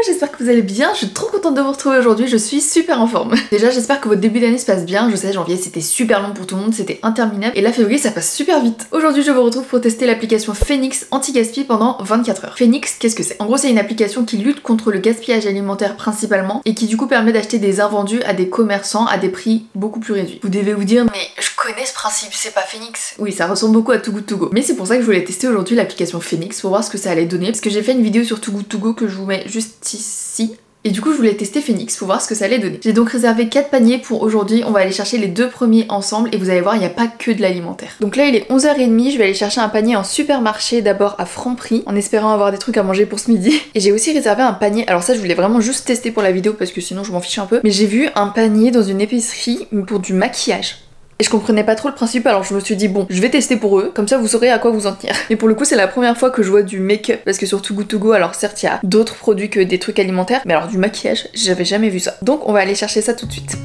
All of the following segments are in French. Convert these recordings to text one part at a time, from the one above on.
j'espère que vous allez bien, je suis trop contente de vous retrouver aujourd'hui, je suis super en forme. Déjà j'espère que votre début d'année se passe bien, je sais janvier c'était super long pour tout le monde, c'était interminable, et là février ça passe super vite. Aujourd'hui je vous retrouve pour tester l'application Phoenix anti-gaspi pendant 24 heures. Phoenix, qu'est-ce que c'est? En gros c'est une application qui lutte contre le gaspillage alimentaire principalement, et qui du coup permet d'acheter des invendus à des commerçants à des prix beaucoup plus réduits. Vous devez vous dire mais je connais ce principe, c'est pas Phoenix? Oui, ça ressemble beaucoup à Too Good To Go. Mais c'est pour ça que je voulais tester aujourd'hui l'application Phoenix pour voir ce que ça allait donner, parce que j'ai fait une vidéo sur Too Good To Go que je vous mets juste ici. Et du coup je voulais tester Phoenix pour voir ce que ça allait donner. J'ai donc réservé 4 paniers pour aujourd'hui, on va aller chercher les 2 premiers ensemble et vous allez voir il n'y a pas que de l'alimentaire. Donc là il est 11h30, je vais aller chercher un panier en supermarché d'abord à Franprix en espérant avoir des trucs à manger pour ce midi. Et j'ai aussi réservé un panier, alors ça je voulais vraiment juste tester pour la vidéo parce que sinon je m'en fiche un peu. Mais j'ai vu un panier dans une épicerie pour du maquillage. Et je comprenais pas trop le principe, alors je me suis dit bon, je vais tester pour eux, comme ça vous saurez à quoi vous en tenir. Mais pour le coup c'est la première fois que je vois du make-up, parce que sur Too Good To Go, alors certes il y a d'autres produits que des trucs alimentaires, mais alors du maquillage, j'avais jamais vu ça. Donc on va aller chercher ça tout de suite.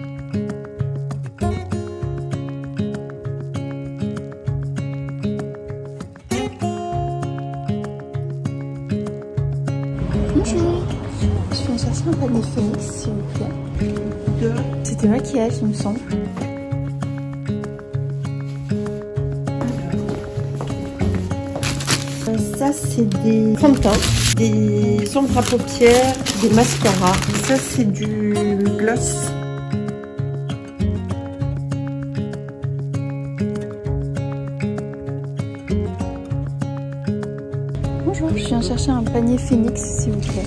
Bonjour, je viens chercher un panier Phoenix s'il vous plaît. C'était maquillage il me semble. Ça c'est des fonds de teint, des ombres à paupières, des mascaras. Ça c'est du gloss. Bonjour, je viens chercher un panier Phoenix s'il vous plaît.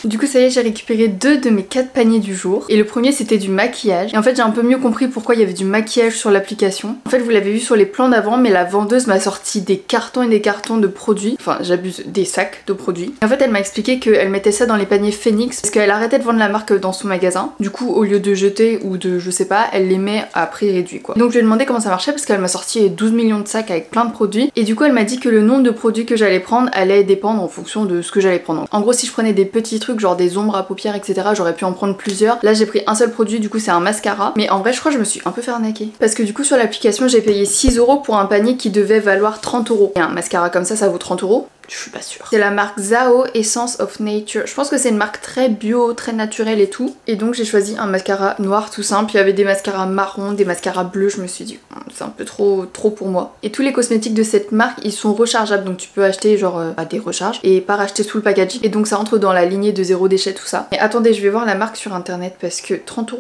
Du coup ça y est, j'ai récupéré 2 de mes 4 paniers du jour. Et le premier c'était du maquillage. Et en fait j'ai un peu mieux compris pourquoi il y avait du maquillage sur l'application. En fait vous l'avez vu sur les plans d'avant, mais la vendeuse m'a sorti des cartons et des cartons de produits. Enfin j'abuse, des sacs de produits. Et en fait elle m'a expliqué qu'elle mettait ça dans les paniers Phoenix parce qu'elle arrêtait de vendre la marque dans son magasin. Du coup au lieu de jeter ou de je sais pas, elle les met à prix réduit quoi. Donc je lui ai demandé comment ça marchait parce qu'elle m'a sorti 12 millions de sacs avec plein de produits. Et du coup elle m'a dit que le nombre de produits que j'allais prendre allait dépendre en fonction de ce que j'allais prendre. En gros si je prenais des petits trucs genre des ombres à paupières etc, j'aurais pu en prendre plusieurs. Là j'ai pris un seul produit, du coup c'est un mascara, mais en vrai je crois que je me suis un peu fait arnaquer parce que du coup sur l'application j'ai payé 6 € pour un panier qui devait valoir 30 €. Et un mascara comme ça vaut 30 €. Je suis pas sûre. C'est la marque Zao Essence of Nature. Je pense que c'est une marque très bio, très naturelle et tout. Et donc j'ai choisi un mascara noir tout simple. Il y avait des mascaras marrons, des mascaras bleus. Je me suis dit c'est un peu trop pour moi. Et tous les cosmétiques de cette marque ils sont rechargeables. Donc tu peux acheter genre des recharges et pas racheter sous le packaging. Et donc ça entre dans la lignée de zéro déchet tout ça. Et attendez, je vais voir la marque sur internet parce que 30 €,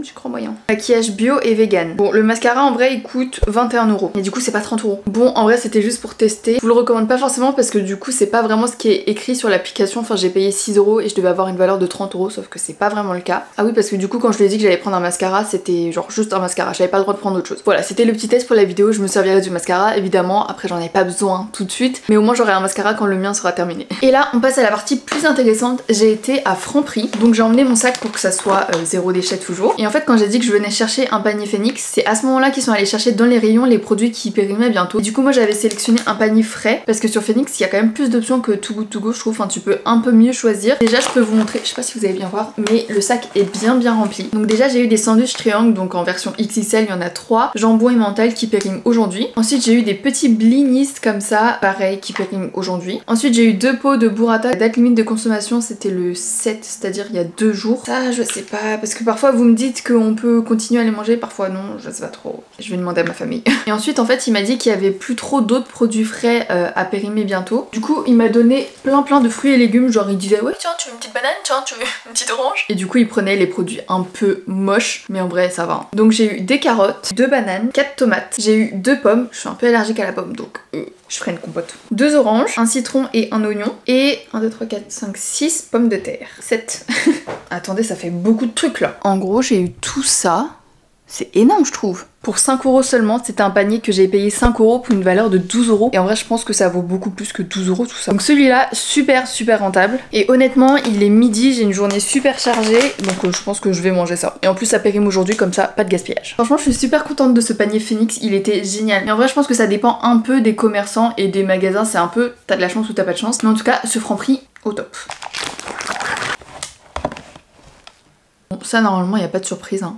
j'y crois moyen. Maquillage bio et vegan. Bon le mascara en vrai il coûte 21 €. Et du coup c'est pas 30 €. Bon en vrai c'était juste pour tester. Je vous le recommande pas forcément parce que du coup c'est pas vraiment ce qui est écrit sur l'application. Enfin j'ai payé 6 € et je devais avoir une valeur de 30 € sauf que c'est pas vraiment le cas. Ah oui parce que du coup quand je lui ai dit que j'allais prendre un mascara c'était genre juste un mascara, j'avais pas le droit de prendre autre chose. Voilà c'était le petit test pour la vidéo, je me servirai du mascara évidemment, après j'en ai pas besoin tout de suite mais au moins j'aurai un mascara quand le mien sera terminé. Et là on passe à la partie plus intéressante, j'ai été à Franprix donc j'ai emmené mon sac pour que ça soit zéro déchet toujours. Et en fait quand j'ai dit que je venais chercher un panier Phoenix, c'est à ce moment là qu'ils sont allés chercher dans les rayons les produits qui périmaient bientôt. Et du coup moi j'avais sélectionné un panier frais parce que sur Phoenix il y a quand même plus d'options que Too Good To Go je trouve, enfin tu peux un peu mieux choisir. Déjà je peux vous montrer, je sais pas si vous allez bien voir mais le sac est bien rempli. Donc déjà j'ai eu des sandwichs triangles donc en version XXL il y en a 3, jambon et mental qui périment aujourd'hui. Ensuite j'ai eu des petits blinis comme ça, pareil qui périment aujourd'hui. Ensuite j'ai eu 2 pots de burrata, la date limite de consommation c'était le 7, c'est-à-dire il y a 2 jours. Ça je sais pas parce que parfois vous me dites qu'on peut continuer à les manger, parfois non, je sais pas trop. Je vais demander à ma famille. Et ensuite en fait il m'a dit qu'il y avait plus trop d'autres produits frais à périmer bientôt. Du coup il m'a donné plein de fruits et légumes, genre il disait ouais tiens tu veux une petite banane, tiens tu veux une petite orange. Et du coup il prenait les produits un peu moches mais en vrai ça va. Donc j'ai eu des carottes, 2 bananes, 4 tomates, j'ai eu 2 pommes, je suis un peu allergique à la pomme donc je ferai une compote. 2 oranges, un citron et un oignon et 1, 2, 3, 4, 5, 6 pommes de terre. 7. Attendez ça fait beaucoup de trucs là. En gros j'ai eu tout ça, c'est énorme je trouve. Pour 5 € seulement, c'était un panier que j'ai payé 5 € pour une valeur de 12 €. Et en vrai, je pense que ça vaut beaucoup plus que 12 € tout ça. Donc celui-là, super rentable. Et honnêtement, il est midi, j'ai une journée super chargée. Donc je pense que je vais manger ça. Et en plus, ça périme aujourd'hui, comme ça, pas de gaspillage. Franchement, je suis super contente de ce panier Phoenix, il était génial. Mais en vrai, je pense que ça dépend un peu des commerçants et des magasins. C'est un peu, t'as de la chance ou t'as pas de chance. Mais en tout cas, ce Franprix, au top. Bon, ça normalement il n'y a pas de surprise hein.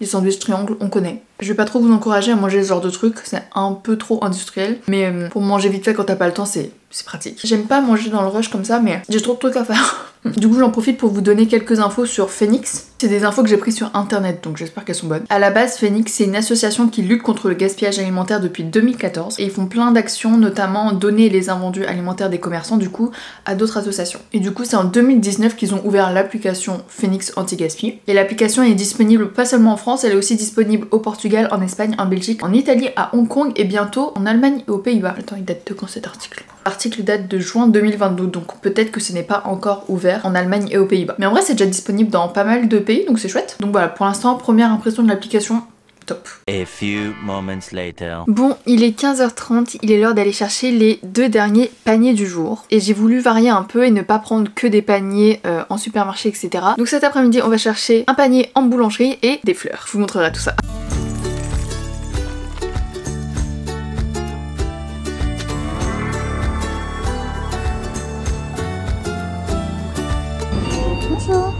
Les sandwichs triangles, on connaît. Je vais pas trop vous encourager à manger ce genre de truc, c'est un peu trop industriel. Mais pour manger vite fait quand t'as pas le temps, c'est pratique. J'aime pas manger dans le rush comme ça, mais j'ai trop de trucs à faire. Du coup, j'en profite pour vous donner quelques infos sur Phoenix. C'est des infos que j'ai prises sur internet, donc j'espère qu'elles sont bonnes. À la base, Phoenix, c'est une association qui lutte contre le gaspillage alimentaire depuis 2014. Et ils font plein d'actions, notamment donner les invendus alimentaires des commerçants, du coup, à d'autres associations. Et du coup, c'est en 2019 qu'ils ont ouvert l'application Phoenix Anti-Gaspi. Et l'application est disponible pas seulement en France, elle est aussi disponible au Portugal, en Espagne, en Belgique, en Italie, à Hong Kong et bientôt en Allemagne et aux Pays-Bas. Attends, il date de quand cet article? L'article date de juin 2022, donc peut-être que ce n'est pas encore ouvert en Allemagne et aux Pays-Bas. Mais en vrai, c'est déjà disponible dans pas mal de pays, donc c'est chouette. Donc voilà, pour l'instant, première impression de l'application, top. A few moments later. Bon, il est 15h30, il est l'heure d'aller chercher les 2 derniers paniers du jour. Et j'ai voulu varier un peu et ne pas prendre que des paniers en supermarché, etc. Donc cet après-midi, on va chercher un panier en boulangerie et des fleurs. Je vous montrerai tout ça. Bonjour,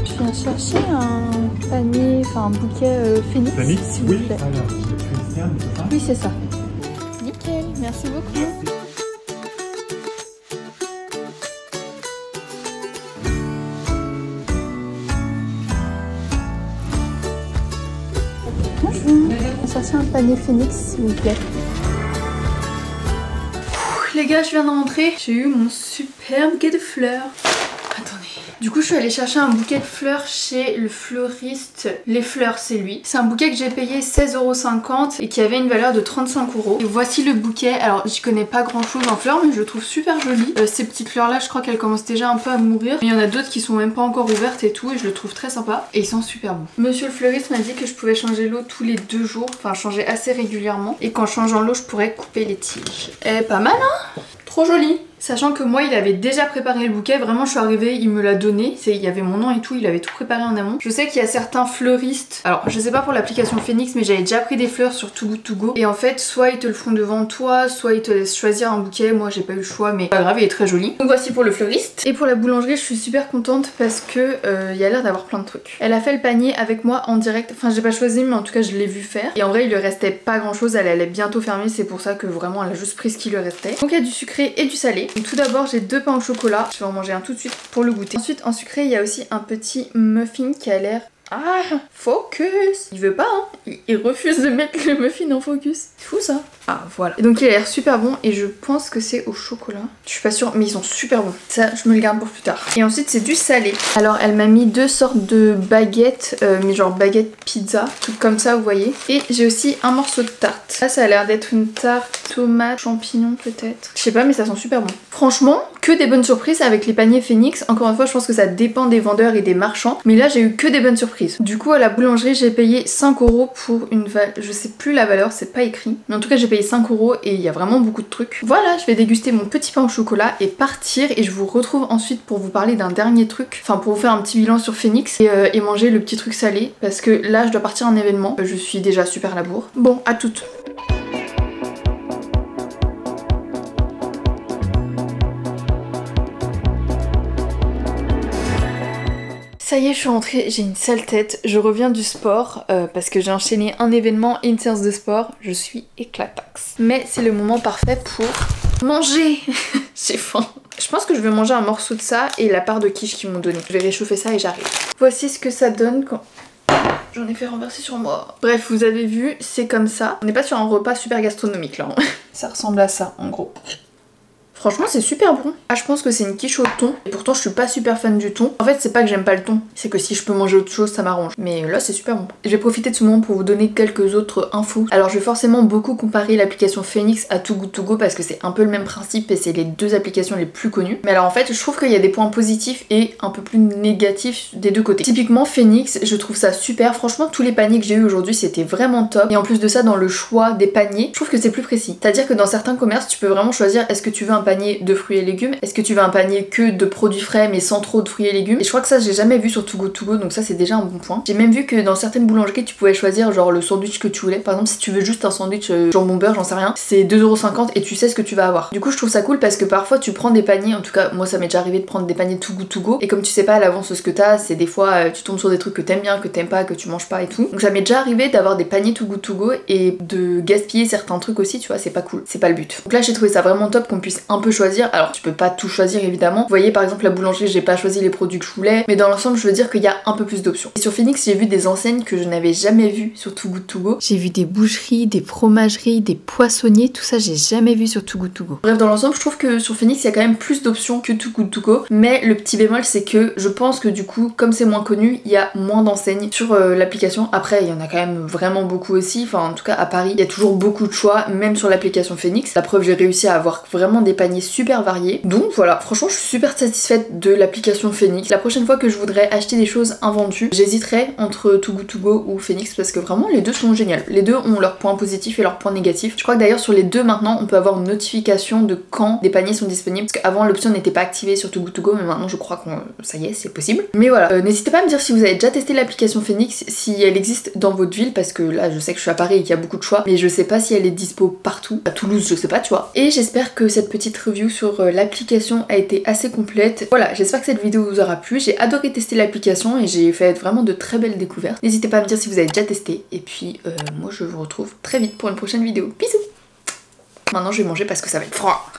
je viens chercher un panier, enfin un bouquet Phoenix. Phoenix, s'il vous oui. plaît. Alors, c'est ça? Oui, c'est ça. Nickel, merci beaucoup. Bonjour, on cherche un panier Phoenix, s'il vous plaît. Les gars, je viens de rentrer. J'ai eu mon super bouquet de fleurs. Attendez. Du coup, je suis allée chercher un bouquet de fleurs chez le fleuriste. Les Fleurs, c'est lui. C'est un bouquet que j'ai payé 16,50 € et qui avait une valeur de 35 €. Et voici le bouquet. Alors, j'y connais pas grand chose en fleurs, mais je le trouve super joli. Ces petites fleurs-là, je crois qu'elles commencent déjà un peu à mourir. Mais il y en a d'autres qui sont même pas encore ouvertes et tout, et je le trouve très sympa. Et ils sont super bons. Monsieur le fleuriste m'a dit que je pouvais changer l'eau tous les 2 jours, enfin changer assez régulièrement. Et qu'en changeant l'eau, je pourrais couper les tiges. Eh, pas mal, hein? Trop joli! Sachant que moi il avait déjà préparé le bouquet, vraiment je suis arrivée, il me l'a donné, il y avait mon nom et tout, il avait tout préparé en amont. Je sais qu'il y a certains fleuristes, alors je sais pas pour l'application Phoenix, mais j'avais déjà pris des fleurs sur Too Good To Go. Et en fait soit ils te le font devant toi, soit ils te laissent choisir un bouquet, moi j'ai pas eu le choix mais pas grave, il est très joli. Donc voici pour le fleuriste. Et pour la boulangerie je suis super contente parce que il y a l'air d'avoir plein de trucs. Elle a fait le panier avec moi en direct, enfin j'ai pas choisi mais en tout cas je l'ai vu faire. Et en vrai il lui restait pas grand chose, elle allait bientôt fermer, c'est pour ça que vraiment elle a juste pris ce qui lui restait. Donc il y a du sucré et du salé. Donc tout d'abord j'ai 2 pains au chocolat, je vais en manger un tout de suite pour le goûter. Ensuite en sucré il y a aussi un petit muffin qui a l'air... Ah, focus! Il veut pas hein, il refuse de mettre le muffin en focus. C'est fou ça. Ah voilà. Et donc il a l'air super bon et je pense que c'est au chocolat. Je suis pas sûre mais ils sont super bons. Ça je me le garde pour plus tard. Et ensuite c'est du salé. Alors elle m'a mis 2 sortes de baguettes, mais genre baguette pizza, truc comme ça vous voyez. Et j'ai aussi un morceau de tarte. Là ça a l'air d'être une tarte tomate champignon peut-être. Je sais pas mais ça sent super bon. Franchement que des bonnes surprises avec les paniers Phoenix. Encore une fois je pense que ça dépend des vendeurs et des marchands. Mais là j'ai eu que des bonnes surprises. Du coup à la boulangerie j'ai payé 5 € pour une je sais plus la valeur, c'est pas écrit. Mais en tout cas j'ai payé 5 € et il y a vraiment beaucoup de trucs. Voilà, je vais déguster mon petit pain au chocolat et partir et je vous retrouve ensuite pour vous parler d'un dernier truc. Enfin pour vous faire un petit bilan sur Phoenix et manger le petit truc salé parce que là je dois partir en événement. Je suis déjà super à la bourre. Bon, à toutes. Ça y est, je suis rentrée, j'ai une sale tête, je reviens du sport parce que j'ai enchaîné un événement et une séance de sport, je suis éclataxe. Mais c'est le moment parfait pour manger. J'ai faim. Je pense que je vais manger un morceau de ça et la part de quiche qu'ils m'ont donné. Je vais réchauffer ça et j'arrive. Voici ce que ça donne quand... J'en ai fait renverser sur moi. Bref, vous avez vu, c'est comme ça. On n'est pas sur un repas super gastronomique là. Hein. Ça ressemble à ça en gros. Franchement c'est super bon. Ah je pense que c'est une quiche au thon. Et pourtant je suis pas super fan du thon. En fait c'est pas que j'aime pas le thon, c'est que si je peux manger autre chose ça m'arrange. Mais là c'est super bon. Je vais profiter de ce moment pour vous donner quelques autres infos. Alors je vais forcément beaucoup comparer l'application Phoenix à Too Good To Go parce que c'est un peu le même principe et c'est les 2 applications les plus connues. Mais alors en fait je trouve qu'il y a des points positifs et un peu plus négatifs des 2 côtés. Typiquement Phoenix, je trouve ça super. Franchement tous les paniers que j'ai eu aujourd'hui c'était vraiment top. Et en plus de ça dans le choix des paniers, je trouve que c'est plus précis. C'est-à-dire que dans certains commerces tu peux vraiment choisir est-ce que tu veux un panier panier de fruits et légumes? Est-ce que tu veux un panier que de produits frais mais sans trop de fruits et légumes? Et je crois que ça j'ai jamais vu sur Too Good To Go, donc ça c'est déjà un bon point. J'ai même vu que dans certaines boulangeries tu pouvais choisir genre le sandwich que tu voulais. Par exemple si tu veux juste un sandwich jambon beurre, j'en sais rien, c'est 2,50€ et tu sais ce que tu vas avoir. Du coup je trouve ça cool parce que parfois tu prends des paniers, en tout cas moi ça m'est déjà arrivé de prendre des paniers Too Good To Go, et comme tu sais pas à l'avance ce que t'as, c'est des fois tu tombes sur des trucs que t'aimes bien, que t'aimes pas, que tu manges pas et tout. Donc ça m'est déjà arrivé d'avoir des paniers Too Good To Go et de gaspiller certains trucs aussi, tu vois, c'est pas cool, c'est pas le but. Donc là j'ai trouvé ça vraiment top qu'on puisse un peu choisir. Alors tu peux pas tout choisir évidemment. Vous voyez par exemple la boulangerie, j'ai pas choisi les produits que je voulais, mais dans l'ensemble je veux dire qu'il y a un peu plus d'options. Et sur Phoenix j'ai vu des enseignes que je n'avais jamais vues sur Too Good To Go. J'ai vu des boucheries, des fromageries, des poissonniers, tout ça j'ai jamais vu sur Too Good To Go. Bref, dans l'ensemble je trouve que sur Phoenix il y a quand même plus d'options que Too Good To Go, mais le petit bémol c'est que je pense que du coup comme c'est moins connu, il y a moins d'enseignes sur l'application. Après il y en a quand même vraiment beaucoup aussi, enfin en tout cas à Paris il y a toujours beaucoup de choix, même sur l'application Phoenix. La preuve, j'ai réussi à avoir vraiment des paniers super variés. Donc voilà, franchement je suis super satisfaite de l'application Phoenix. La prochaine fois que je voudrais acheter des choses invendues, j'hésiterai entre Too Good To Go ou Phoenix parce que vraiment les deux sont géniaux. Les deux ont leurs points positifs et leurs points négatifs. Je crois que d'ailleurs sur les deux maintenant on peut avoir une notification de quand des paniers sont disponibles, parce qu'avant l'option n'était pas activée sur Too Good To Go, mais maintenant je crois que ça y est, c'est possible. Mais voilà, n'hésitez pas à me dire si vous avez déjà testé l'application Phoenix, si elle existe dans votre ville, parce que là je sais que je suis à Paris et qu'il y a beaucoup de choix, mais je sais pas si elle est dispo partout. À Toulouse je sais pas, tu vois. Et j'espère que cette petite review sur l'application a été assez complète. Voilà, j'espère que cette vidéo vous aura plu. J'ai adoré tester l'application et j'ai fait vraiment de très belles découvertes. N'hésitez pas à me dire si vous avez déjà testé. Et puis moi je vous retrouve très vite pour une prochaine vidéo. Bisous. Maintenant je vais manger parce que ça va être froid.